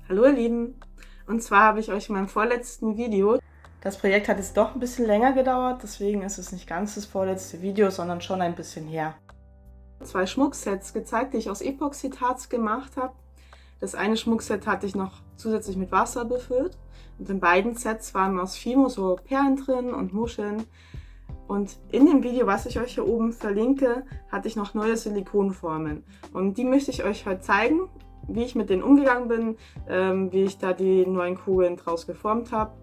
Hallo ihr Lieben, und zwar habe ich euch in meinem vorletzten Video, das Projekt hat jetzt doch ein bisschen länger gedauert, deswegen ist es nicht ganz das vorletzte Video, sondern schon ein bisschen her. Zwei Schmucksets gezeigt, die ich aus Epoxidharz gemacht habe. Das eine Schmuckset hatte ich noch zusätzlich mit Wasser befüllt und in beiden Sets waren aus Fimo so Perlen drin und Muscheln. Und in dem Video, was ich euch hier oben verlinke, hatte ich noch neue Silikonformen. Und die möchte ich euch heute zeigen, wie ich mit denen umgegangen bin, wie ich da die neuen Kugeln draus geformt habe.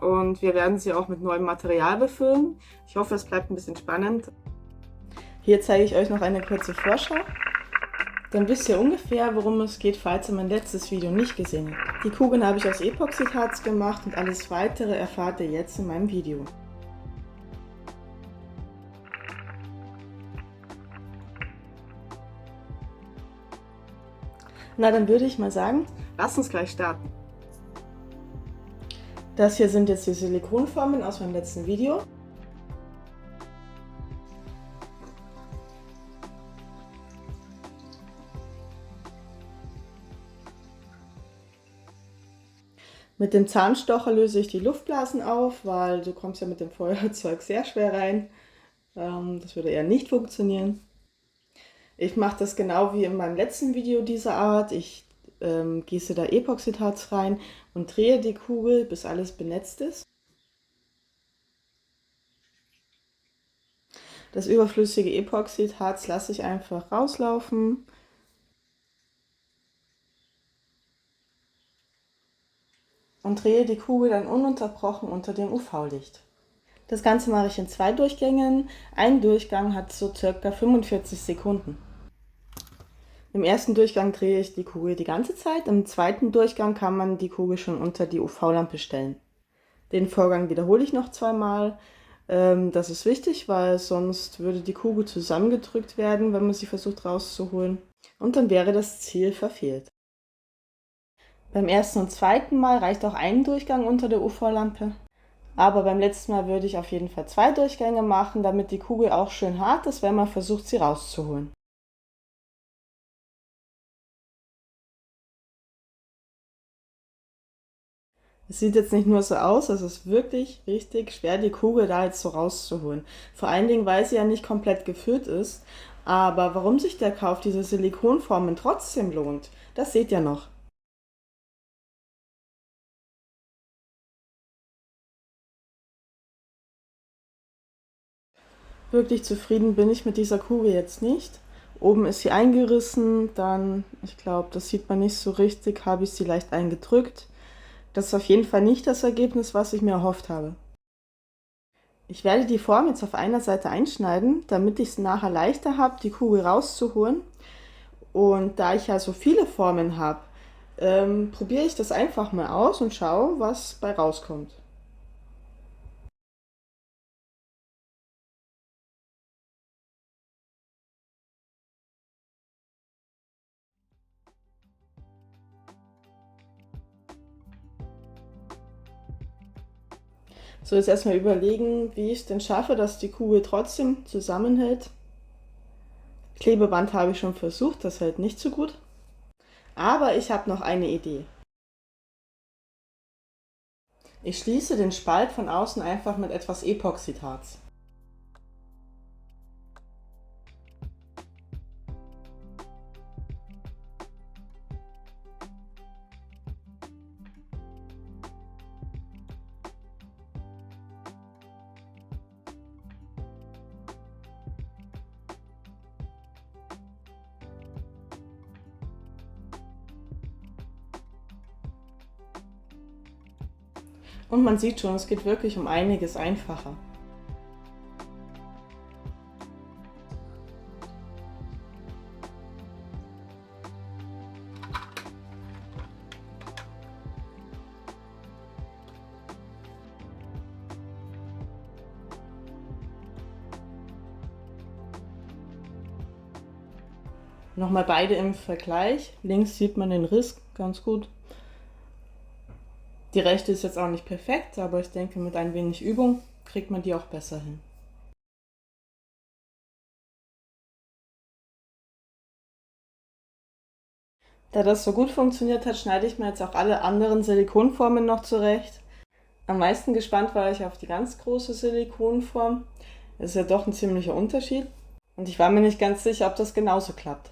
Und wir werden sie auch mit neuem Material befüllen. Ich hoffe, es bleibt ein bisschen spannend. Hier zeige ich euch noch eine kurze Vorschau. Dann wisst ihr ungefähr, worum es geht, falls ihr mein letztes Video nicht gesehen habt. Die Kugeln habe ich aus Epoxidharz gemacht und alles weitere erfahrt ihr jetzt in meinem Video. Na, dann würde ich mal sagen, lasst uns gleich starten. Das hier sind jetzt die Silikonformen aus meinem letzten Video. Mit dem Zahnstocher löse ich die Luftblasen auf, weil du kommst ja mit dem Feuerzeug sehr schwer rein. Das würde eher nicht funktionieren. Ich mache das genau wie in meinem letzten Video dieser Art. Ich gieße da Epoxidharz rein und drehe die Kugel, bis alles benetzt ist. Das überflüssige Epoxidharz lasse ich einfach rauslaufen. Und drehe die Kugel dann ununterbrochen unter dem UV-Licht. Das Ganze mache ich in 2 Durchgängen. Ein Durchgang hat so ca. 45 Sekunden. Im ersten Durchgang drehe ich die Kugel die ganze Zeit, im zweiten Durchgang kann man die Kugel schon unter die UV-Lampe stellen. Den Vorgang wiederhole ich noch 2 Mal. Das ist wichtig, weil sonst würde die Kugel zusammengedrückt werden, wenn man sie versucht rauszuholen. Und dann wäre das Ziel verfehlt. Beim ersten und zweiten Mal reicht auch ein Durchgang unter der UV-Lampe. Aber beim letzten Mal würde ich auf jeden Fall 2 Durchgänge machen, damit die Kugel auch schön hart ist, wenn man versucht, sie rauszuholen. Es sieht jetzt nicht nur so aus, es ist wirklich richtig schwer, die Kugel da jetzt so rauszuholen. Vor allen Dingen, weil sie ja nicht komplett gefüllt ist. Aber warum sich der Kauf dieser Silikonformen trotzdem lohnt, das seht ihr noch. Wirklich zufrieden bin ich mit dieser Kugel jetzt nicht. Oben ist sie eingerissen, dann, ich glaube, das sieht man nicht so richtig, habe ich sie leicht eingedrückt. Das ist auf jeden Fall nicht das Ergebnis, was ich mir erhofft habe. Ich werde die Form jetzt auf einer Seite einschneiden, damit ich es nachher leichter habe, die Kugel rauszuholen. Und da ich ja so viele Formen habe, probiere ich das einfach mal aus und schaue, was bei rauskommt. So, jetzt erstmal überlegen, wie ich es denn schaffe, dass die Kugel trotzdem zusammenhält. Klebeband habe ich schon versucht, das hält nicht so gut. Aber ich habe noch eine Idee. Ich schließe den Spalt von außen einfach mit etwas Epoxidharz. Und man sieht schon, es geht wirklich um einiges einfacher. Nochmal beide im Vergleich. Links sieht man den Riss ganz gut. Die rechte ist jetzt auch nicht perfekt, aber ich denke, mit ein wenig Übung kriegt man die auch besser hin. Da das so gut funktioniert hat, schneide ich mir jetzt auch alle anderen Silikonformen noch zurecht. Am meisten gespannt war ich auf die ganz große Silikonform. Das ist ja doch ein ziemlicher Unterschied. Und ich war mir nicht ganz sicher, ob das genauso klappt.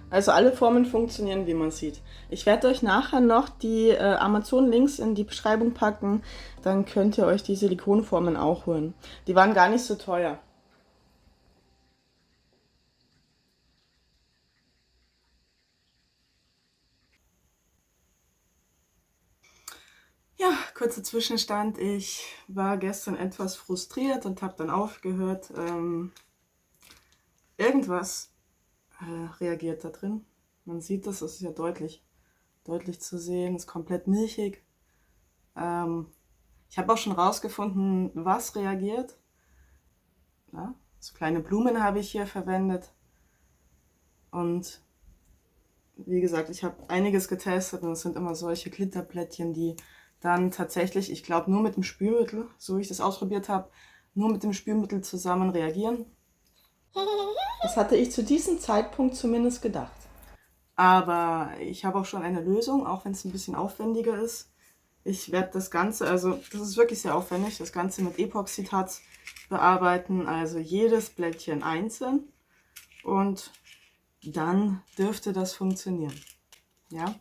Also alle Formen funktionieren, wie man sieht. Ich werde euch nachher noch die Amazon-Links in die Beschreibung packen, dann könnt ihr euch die Silikonformen auch holen. Die waren gar nicht so teuer. Ja, kurzer Zwischenstand. Ich war gestern etwas frustriert und habe dann aufgehört. Irgendwas reagiert da drin. Man sieht das, ist ja deutlich zu sehen, ist komplett milchig. Ich habe auch schon rausgefunden, was reagiert. Ja, so kleine Blumen habe ich hier verwendet. Und wie gesagt, ich habe einiges getestet und es sind immer solche Glitterplättchen, die dann tatsächlich, ich glaube nur mit dem Spülmittel, so wie ich das ausprobiert habe, nur mit dem Spülmittel zusammen reagieren. Das hatte ich zu diesem Zeitpunkt zumindest gedacht. Aber ich habe auch schon eine Lösung, auch wenn es ein bisschen aufwendiger ist. Ich werde das Ganze, also das ist wirklich sehr aufwendig, das Ganze mit Epoxidharz bearbeiten, also jedes Blättchen einzeln. Und dann dürfte das funktionieren. Ja?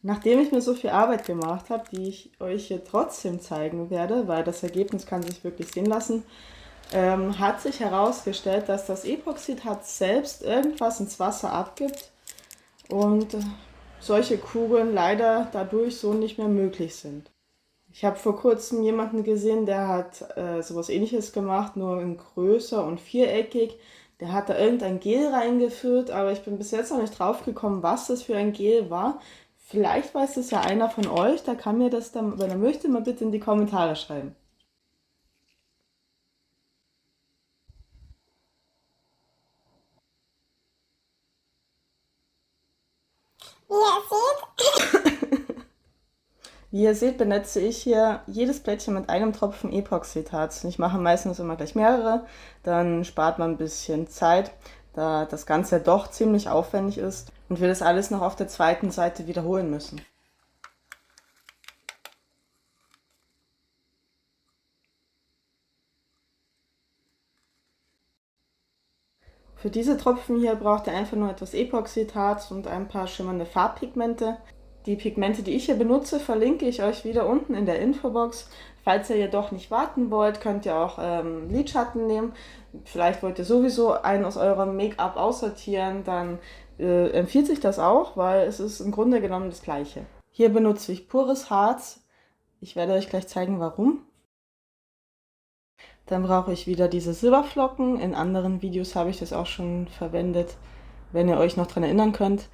Nachdem ich mir so viel Arbeit gemacht habe, die ich euch hier trotzdem zeigen werde, weil das Ergebnis kann sich wirklich sehen lassen, hat sich herausgestellt, dass das Epoxidharz selbst irgendwas ins Wasser abgibt und solche Kugeln leider dadurch so nicht mehr möglich sind. Ich habe vor kurzem jemanden gesehen, der hat sowas Ähnliches gemacht, nur in größer und viereckig. Der hat da irgendein Gel reingeführt, aber ich bin bis jetzt noch nicht drauf gekommen, was das für ein Gel war. Vielleicht weiß es ja einer von euch, da kann mir das dann, wenn er möchte, mal bitte in die Kommentare schreiben. Wie ihr seht, benetze ich hier jedes Blättchen mit einem Tropfen Epoxidharz. Ich mache meistens immer gleich mehrere, dann spart man ein bisschen Zeit. da das Ganze doch ziemlich aufwendig ist und wir das alles noch auf der zweiten Seite wiederholen müssen. Für diese Tropfen hier braucht ihr einfach nur etwas Epoxidharz und ein paar schimmernde Farbpigmente. Die Pigmente, die ich hier benutze, verlinke ich euch wieder unten in der Infobox. Falls ihr jedoch nicht warten wollt, könnt ihr auch Lidschatten nehmen. Vielleicht wollt ihr sowieso einen aus eurem Make-up aussortieren, dann empfiehlt sich das auch, weil es ist im Grunde genommen das Gleiche. Hier benutze ich pures Harz. Ich werde euch gleich zeigen, warum. Dann brauche ich wieder diese Silberflocken. In anderen Videos habe ich das auch schon verwendet, wenn ihr euch noch daran erinnern könnt.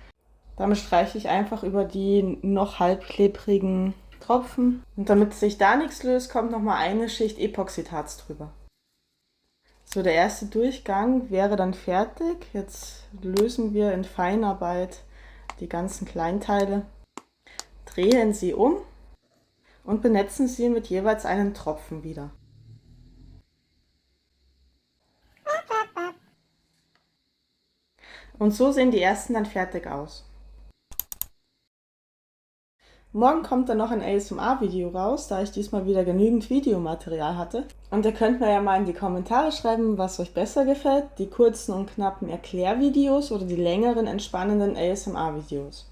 Damit streiche ich einfach über die noch halb klebrigen Tropfen. Und damit sich da nichts löst, kommt nochmal eine Schicht Epoxidharz drüber. So, der erste Durchgang wäre dann fertig. Jetzt lösen wir in Feinarbeit die ganzen Kleinteile, drehen sie um und benetzen sie mit jeweils einem Tropfen wieder. Und so sehen die ersten dann fertig aus. Morgen kommt dann noch ein ASMR-Video raus, da ich diesmal wieder genügend Videomaterial hatte. Und ihr könnt mir ja mal in die Kommentare schreiben, was euch besser gefällt, die kurzen und knappen Erklärvideos oder die längeren, entspannenden ASMR-Videos.